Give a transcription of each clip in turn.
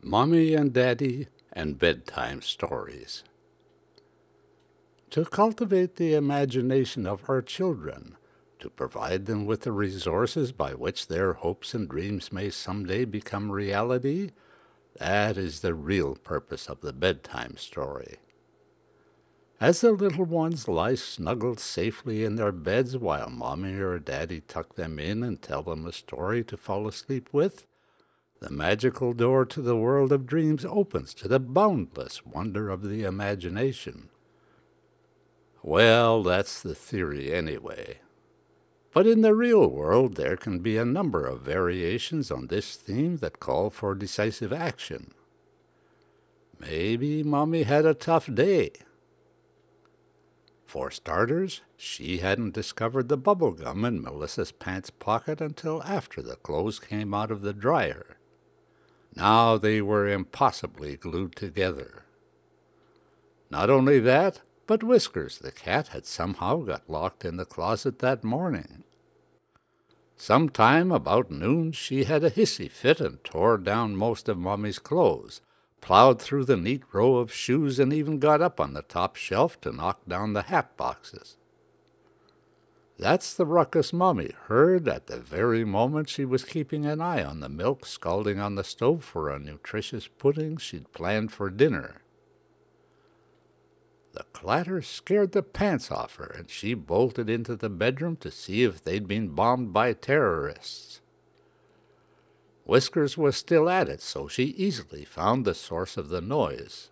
Mommy and Daddy and Bedtime Stories. To cultivate the imagination of our children, to provide them with the resources by which their hopes and dreams may someday become reality, that is the real purpose of the bedtime story. As the little ones lie snuggled safely in their beds while Mommy or Daddy tuck them in and tell them a story to fall asleep with, the magical door to the world of dreams opens to the boundless wonder of the imagination. Well, that's the theory anyway. But in the real world, there can be a number of variations on this theme that call for decisive action. Maybe Mommy had a tough day. For starters, she hadn't discovered the bubble gum in Melissa's pants pocket until after the clothes came out of the dryer. Now they were impossibly glued together. Not only that, but Whiskers the cat had somehow got locked in the closet that morning. Sometime about noon she had a hissy fit and tore down most of Mommy's clothes, plowed through the neat row of shoes, and even got up on the top shelf to knock down the hat boxes. That's the ruckus Mommy heard at the very moment she was keeping an eye on the milk scalding on the stove for a nutritious pudding she'd planned for dinner. The clatter scared the pants off her, and she bolted into the bedroom to see if they'd been bombed by terrorists. Whiskers was still at it, so she easily found the source of the noise.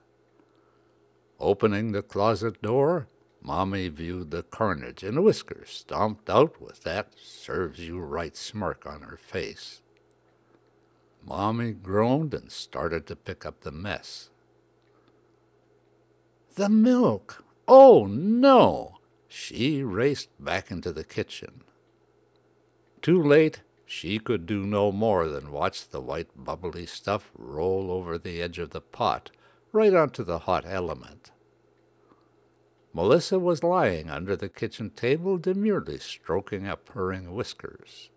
Opening the closet door, Mommy viewed the carnage, and Whiskers stomped out with that serves-you-right smirk on her face. Mommy groaned and started to pick up the mess. The milk! Oh, no! She raced back into the kitchen. Too late, she could do no more than watch the white bubbly stuff roll over the edge of the pot, right onto the hot element. Melissa was lying under the kitchen table, demurely stroking a purring Whiskers.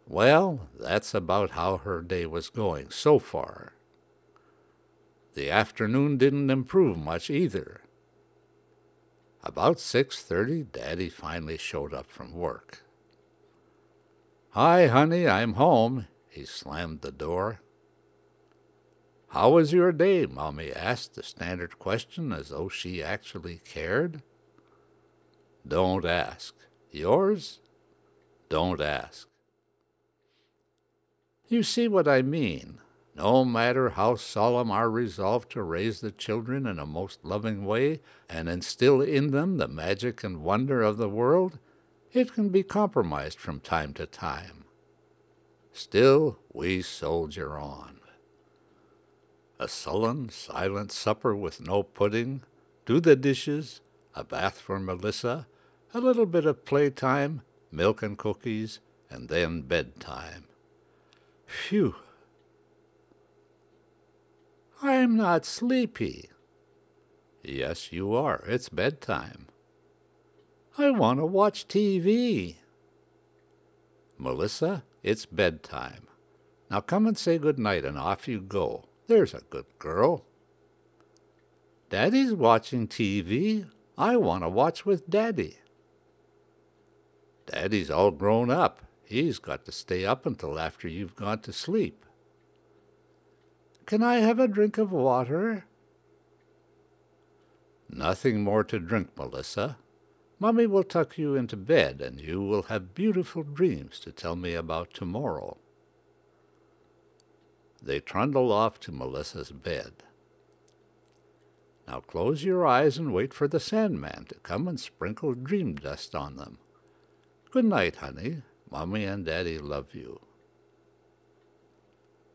Well, that's about how her day was going so far. The afternoon didn't improve much either. About 6:30, Daddy finally showed up from work. "Hi, honey, I'm home." He slammed the door. "How was your day?" Mommy asked, the standard question, as though she actually cared. "Don't ask." "Yours?" "Don't ask." You see what I mean. No matter how solemn our resolve to raise the children in a most loving way and instill in them the magic and wonder of the world, it can be compromised from time to time. Still, we soldier on. A sullen, silent supper with no pudding, do the dishes, a bath for Melissa, a little bit of playtime, milk and cookies, and then bedtime. Phew! I'm not sleepy. Yes, you are. It's bedtime. I want to watch TV. Melissa, it's bedtime. Now come and say good night, and off you go. There's a good girl. Daddy's watching TV. I want to watch with Daddy. Daddy's all grown up. He's got to stay up until after you've gone to sleep. Can I have a drink of water? Nothing more to drink, Melissa. Mommy will tuck you into bed, and you will have beautiful dreams to tell me about tomorrow. They trundled off to Melissa's bed. Now close your eyes and wait for the Sandman to come and sprinkle dream dust on them. Good night, honey. Mommy and Daddy love you.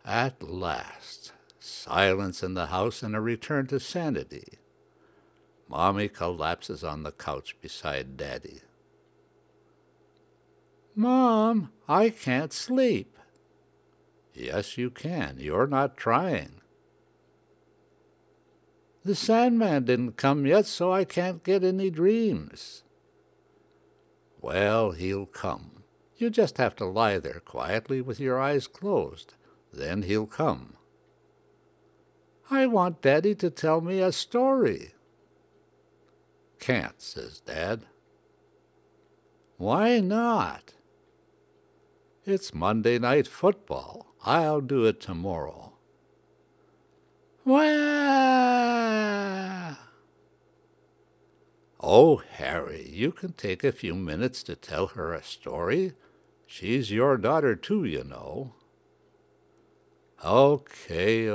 At last, silence in the house and a return to sanity. Mommy collapses on the couch beside Daddy. Mom, I can't sleep. Yes, you can. You're not trying. The Sandman didn't come yet, so I can't get any dreams. Well, he'll come. You just have to lie there quietly with your eyes closed. Then he'll come. I want Daddy to tell me a story. Can't, says Dad. Why not? It's Monday Night Football. I'll do it tomorrow. Wah! Oh, Harry, you can take a few minutes to tell her a story. She's your daughter too, you know. Okay.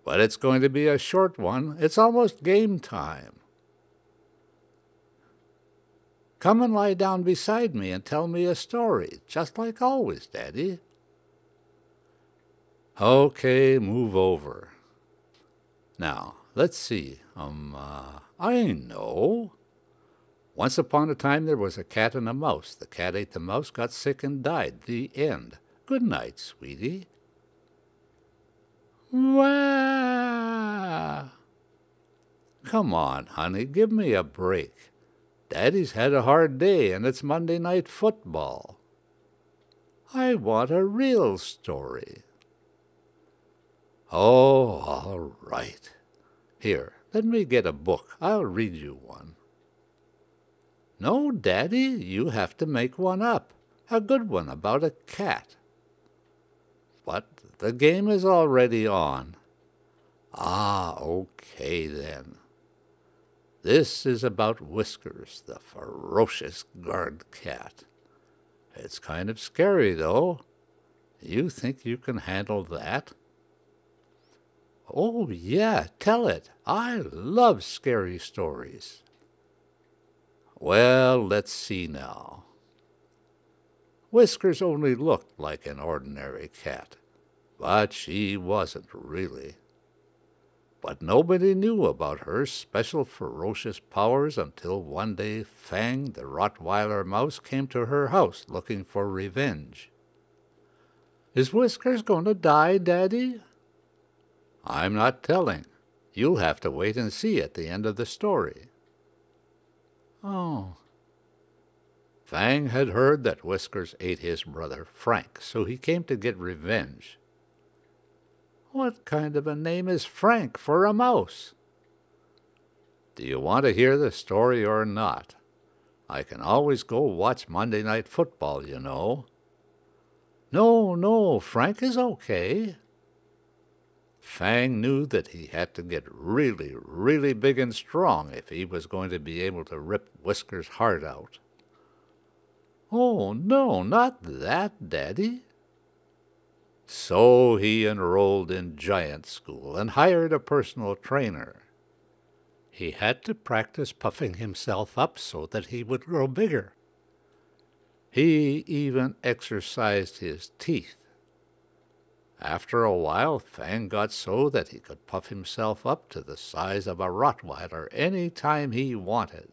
But it's going to be a short one. It's almost game time. Come and lie down beside me and tell me a story, just like always, Daddy. Okay, move over. Now, let's see. I know. Once upon a time there was a cat and a mouse. The cat ate the mouse, got sick, and died. The end. Good night, sweetie. Wah! Come on, honey, give me a break. Daddy's had a hard day, and it's Monday Night Football. I want a real story. Oh, all right. Here, let me get a book. I'll read you one. No, Daddy, you have to make one up. A good one about a cat. But the game is already on. Ah, okay then. This is about Whiskers, the ferocious guard cat. It's kind of scary, though. You think you can handle that? Oh, yeah, tell it. I love scary stories. Well, let's see now. Whiskers only looked like an ordinary cat, but she wasn't really. But nobody knew about her special ferocious powers until one day Fang, the Rottweiler mouse, came to her house looking for revenge. Is Whiskers going to die, Daddy? I'm not telling. You'll have to wait and see at the end of the story. Oh. Fang had heard that Whiskers ate his brother Frank, so he came to get revenge. What kind of a name is Frank for a mouse? Do you want to hear the story or not? I can always go watch Monday Night Football, you know. No, Frank is okay. Fang knew that he had to get really, really big and strong if he was going to be able to rip Whiskers' heart out. Oh, no, not that, Daddy. So he enrolled in giant school and hired a personal trainer. He had to practice puffing himself up so that he would grow bigger. He even exercised his teeth. After a while, Fang got so that he could puff himself up to the size of a Rottweiler any time he wanted.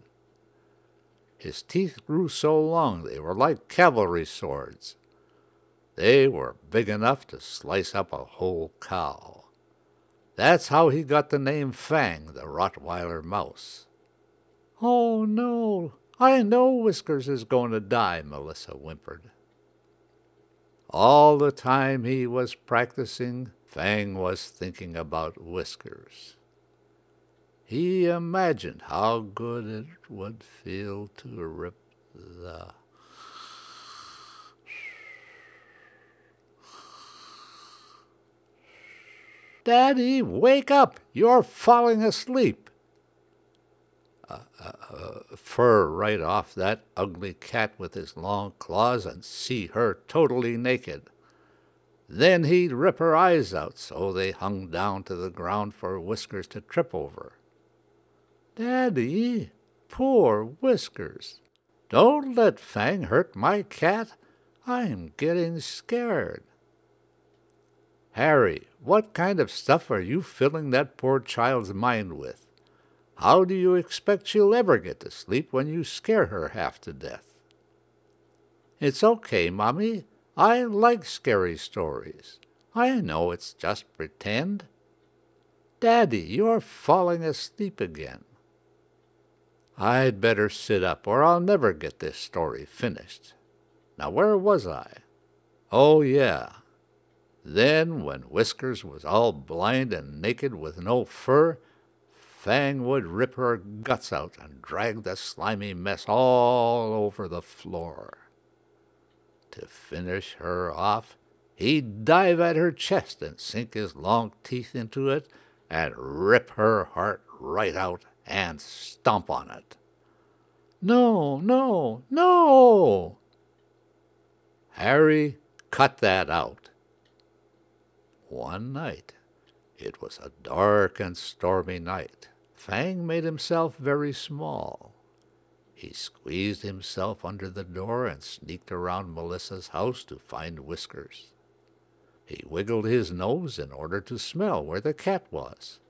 His teeth grew so long they were like cavalry swords. They were big enough to slice up a whole cow. That's how he got the name Fang, the Rottweiler mouse. Oh, no, I know Whiskers is going to die, Melissa whimpered. All the time he was practicing, Fang was thinking about Whiskers. He imagined how good it would feel to rip the... Daddy, wake up! You're falling asleep. Fur right off that ugly cat with his long claws and see her totally naked. Then he'd rip her eyes out so they hung down to the ground for Whiskers to trip over. Daddy, poor Whiskers. Don't let Fang hurt my cat. I'm getting scared. Harry, what kind of stuff are you filling that poor child's mind with? How do you expect she'll ever get to sleep when you scare her half to death? It's okay, Mommy. I like scary stories. I know it's just pretend. Daddy, you're falling asleep again. I'd better sit up or I'll never get this story finished. Now, where was I? Oh, yeah. Then, when Whiskers was all blind and naked with no fur, Fang would rip her guts out and drag the slimy mess all over the floor. To finish her off, he'd dive at her chest and sink his long teeth into it and rip her heart right out and stomp on it. No, no, no! Harry cut that out. One night, it was a dark and stormy night. Fang made himself very small. He squeezed himself under the door and sneaked around Melissa's house to find Whiskers. He wiggled his nose in order to smell where the cat was.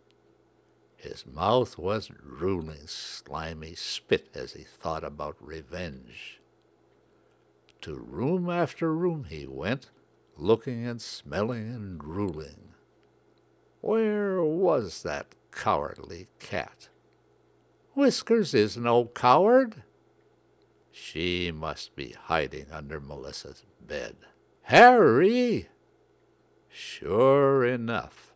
His mouth was drooling slimy spit as he thought about revenge. To room after room he went, looking and smelling and drooling. Where was that cowardly cat? Whiskers is no coward. She must be hiding under Melissa's bed. Harry! Sure enough,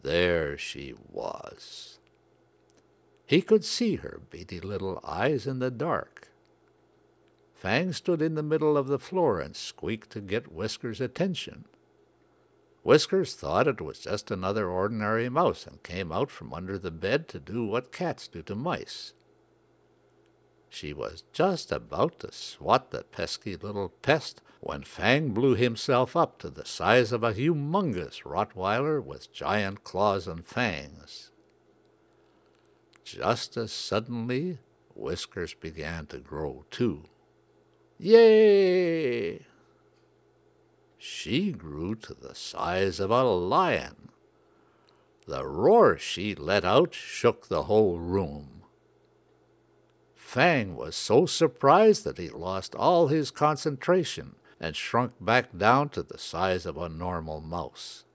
there she was. He could see her beady little eyes in the dark. Fang stood in the middle of the floor and squeaked to get Whiskers' attention. Whiskers thought it was just another ordinary mouse and came out from under the bed to do what cats do to mice. She was just about to swat the pesky little pest when Fang blew himself up to the size of a humongous Rottweiler with giant claws and fangs. Just as suddenly, Whiskers began to grow too. Yay! She grew to the size of a lion. The roar she let out shook the whole room. Fang was so surprised that he lost all his concentration and shrunk back down to the size of a normal mouse.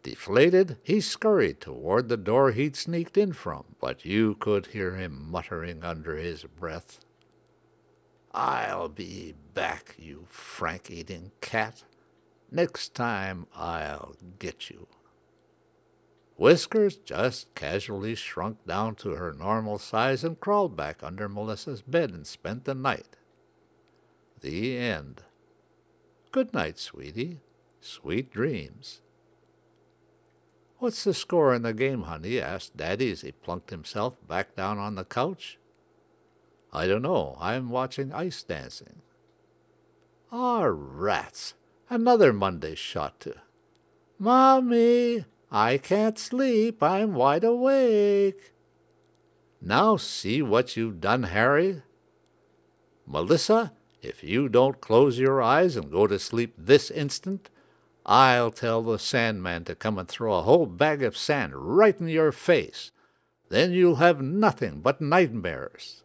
Deflated, he scurried toward the door he'd sneaked in from, but you could hear him muttering under his breath, "I'll be back, you frank-eating cat. Next time I'll get you." Whiskers just casually shrunk down to her normal size and crawled back under Melissa's bed and spent the night. The end. Good night, sweetie. Sweet dreams. "What's the score in the game, honey?" asked Daddy as he plunked himself back down on the couch. "I don't know. I'm watching ice dancing." "Aw, rats! Another Monday shot to. Mommy, I can't sleep. I'm wide awake." "Now see what you've done, Harry. Melissa, if you don't close your eyes and go to sleep this instant, I'll tell the Sandman to come and throw a whole bag of sand right in your face. Then you'll have nothing but nightmares."